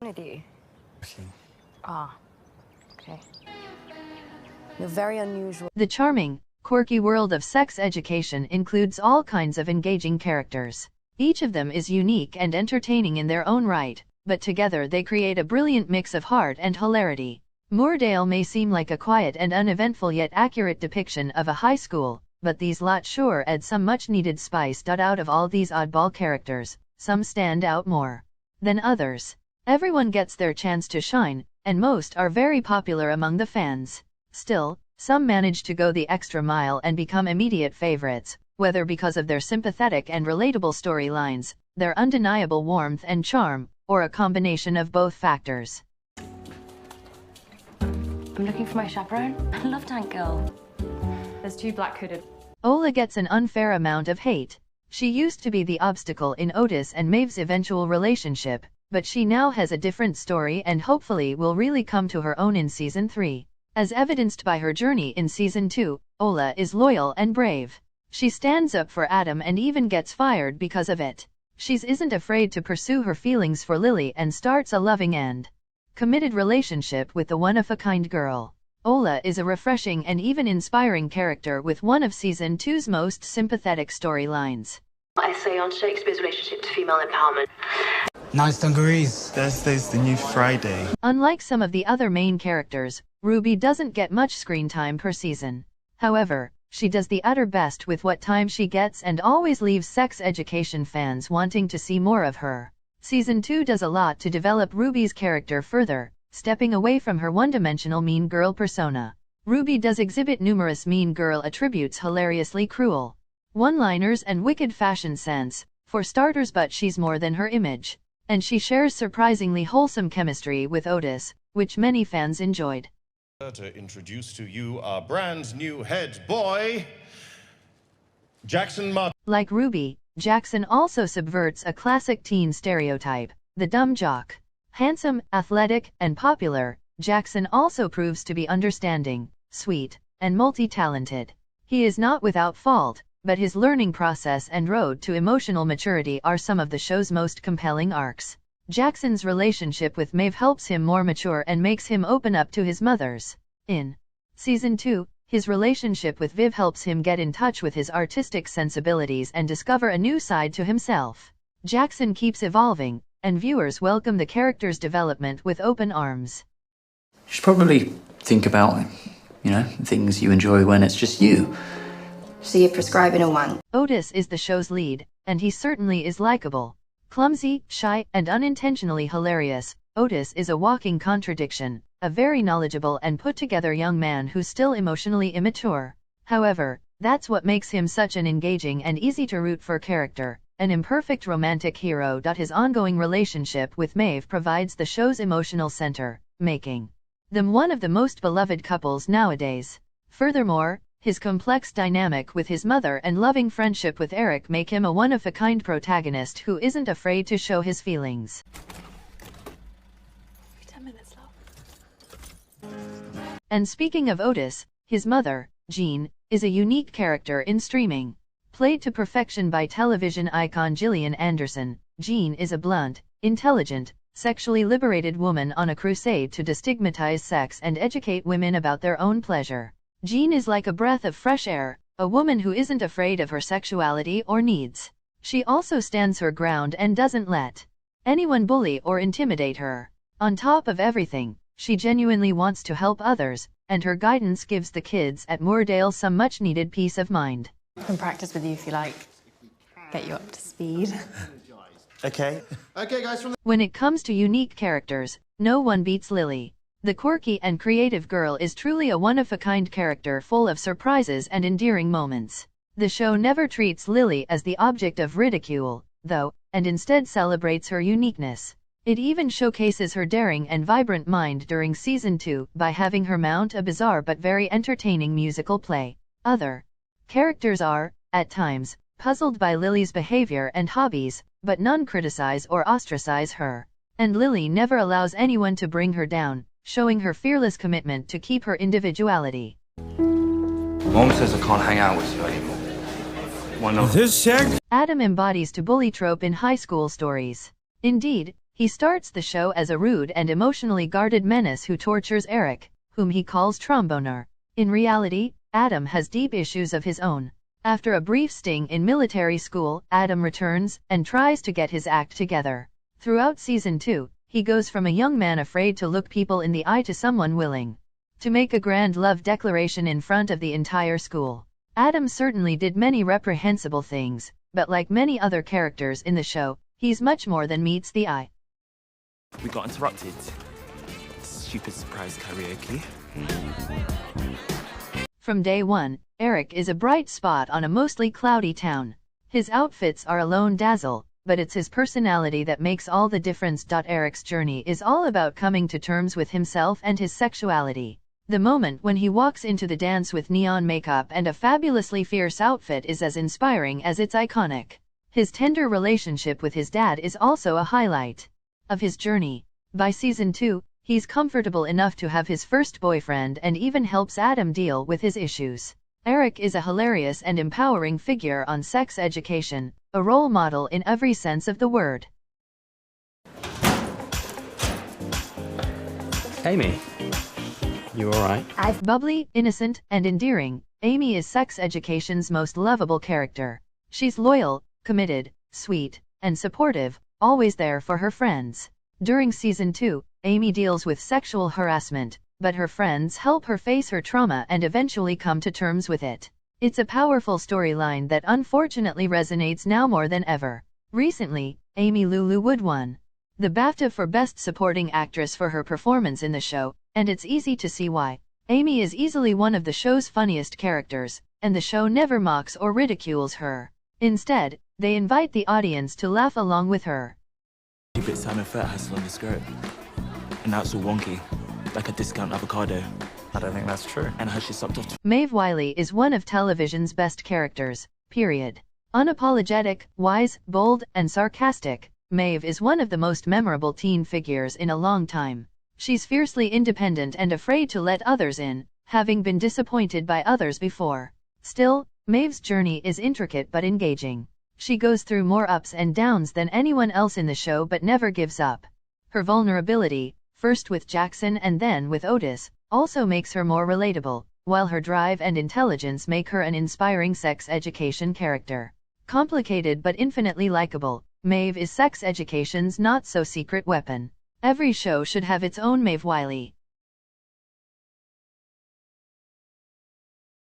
with you? Ah, okay. You're very unusual. The charming, quirky world of sex education includes all kinds of engaging characters. Each of them is unique and entertaining in their own right, but together they create a brilliant mix of heart and hilarity. Moordale may seem like a quiet and uneventful yet accurate depiction of a high school, but these lot sure add some much-needed spice. Out of all these oddball characters, some stand out more than others. Everyone gets their chance to shine, and most are very popular among the fans. Still, some manage to go the extra mile and become immediate favorites, whether because of their sympathetic and relatable storylines, their undeniable warmth and charm, or a combination of both factors. I'm looking for my chaperone. I love Tank Girl. There's 2 black-hooded. Ola gets an unfair amount of hate. She used to be the obstacle in Otis and Maeve's eventual relationship, but she now has a different story and hopefully will really come to her own in Season 3. As evidenced by her journey in Season 2, Ola is loyal and brave. She stands up for Adam and even gets fired because of it. She isn't afraid to pursue her feelings for Lily and starts a loving and committed relationship with the one-of-a-kind girl. Ola is a refreshing and even inspiring character with one of Season 2's most sympathetic storylines. Essay on Shakespeare's relationship to female empowerment. Nice dungarees. Thursday's the new Friday. Unlike some of the other main characters, Ruby doesn't get much screen time per season. However, she does the utter best with what time she gets and always leaves sex education fans wanting to see more of her. Season 2 does a lot to develop Ruby's character further, stepping away from her one-dimensional mean girl persona. Ruby does exhibit numerous mean girl attributes: hilariously cruel one-liners and wicked fashion sense, for starters, but she's more than her image. And she shares surprisingly wholesome chemistry with Otis, which many fans enjoyed. To introduce to you our brand new head boy, Jackson Martin. Like Ruby, Jackson also subverts a classic teen stereotype, the dumb jock. Handsome, athletic, and popular, Jackson also proves to be understanding, sweet, and multi-talented. He is not without fault, but his learning process and road to emotional maturity are some of the show's most compelling arcs. Jackson's relationship with Maeve helps him more mature and makes him open up to his mothers. In Season 2, his relationship with Viv helps him get in touch with his artistic sensibilities and discover a new side to himself. Jackson keeps evolving, and viewers welcome the character's development with open arms. You should probably think about, things you enjoy when it's just you. So you're prescribing a 1. Otis is the show's lead, and he certainly is likable. Clumsy, shy, and unintentionally hilarious, Otis is a walking contradiction, a very knowledgeable and put-together young man who's still emotionally immature. However, that's what makes him such an engaging and easy-to-root-for character, an imperfect romantic hero. His ongoing relationship with Maeve provides the show's emotional center, making them one of the most beloved couples nowadays. Furthermore, his complex dynamic with his mother and loving friendship with Eric make him a one-of-a-kind protagonist who isn't afraid to show his feelings. 10 minutes left. And speaking of Otis, his mother, Jean, is a unique character in streaming. Played to perfection by television icon Gillian Anderson, Jean is a blunt, intelligent, sexually liberated woman on a crusade to destigmatize sex and educate women about their own pleasure. Jean is like a breath of fresh air, a woman who isn't afraid of her sexuality or needs. She also stands her ground and doesn't let anyone bully or intimidate her. On top of everything, she genuinely wants to help others, and her guidance gives the kids at Moordale some much-needed peace of mind. I can practice with you if you like. Get you up to speed. Okay. Okay, guys, from When it comes to unique characters, no one beats Lily. The quirky and creative girl is truly a one-of-a-kind character full of surprises and endearing moments. The show never treats Lily as the object of ridicule, though, and instead celebrates her uniqueness. It even showcases her daring and vibrant mind during Season 2 by having her mount a bizarre but very entertaining musical play. Other characters are, at times, puzzled by Lily's behavior and hobbies, but none criticize or ostracize her. And Lily never allows anyone to bring her down, showing her fearless commitment to keep her individuality. Mom says I can't hang out with you anymore. Why not? This check? Adam embodies the bully trope in high school stories. Indeed, He starts the show as a rude and emotionally guarded menace who tortures Eric, whom he calls Tromboner. In reality, Adam has deep issues of his own. After a brief sting in military school, Adam returns and tries to get his act together. Throughout Season 2, he goes from a young man afraid to look people in the eye to someone willing to make a grand love declaration in front of the entire school. Adam certainly did many reprehensible things, but like many other characters in the show, he's much more than meets the eye. We got interrupted. Stupid surprise karaoke. From day one, Eric is a bright spot on a mostly cloudy town. His outfits are alone dazzle, but it's his personality that makes all the difference. Eric's journey is all about coming to terms with himself and his sexuality. The moment when he walks into the dance with neon makeup and a fabulously fierce outfit is as inspiring as it's iconic. His tender relationship with his dad is also a highlight of his journey. By Season 2, he's comfortable enough to have his first boyfriend and even helps Adam deal with his issues. Eric is a hilarious and empowering figure on sex education, a role model in every sense of the word. Amy, you alright? Bubbly, innocent, and endearing, Amy is sex education's most lovable character. She's loyal, committed, sweet, and supportive, always there for her friends. During Season 2, Amy deals with sexual harassment, but her friends help her face her trauma and eventually come to terms with it. It's a powerful storyline that unfortunately resonates now more than ever. Recently, Amy Lulu Wood won the BAFTA for Best Supporting Actress for her performance in the show, and it's easy to see why. Amy is easily one of the show's funniest characters, and the show never mocks or ridicules her. Instead, they invite the audience to laugh along with her. Keep it Simon Fett has on the skirt. And now it's all wonky, like a discount avocado. I don't think that's true. And how she sucked off. Maeve Wiley is one of television's best characters, period. Unapologetic, wise, bold, and sarcastic, Maeve is one of the most memorable teen figures in a long time. She's fiercely independent and afraid to let others in, having been disappointed by others before. Still, Maeve's journey is intricate but engaging. She goes through more ups and downs than anyone else in the show but never gives up. Her vulnerability, first with Jackson and then with Otis, also makes her more relatable, while her drive and intelligence make her an inspiring sex education character. Complicated but infinitely likable, Maeve is sex education's not-so-secret weapon. Every show should have its own Maeve Wiley.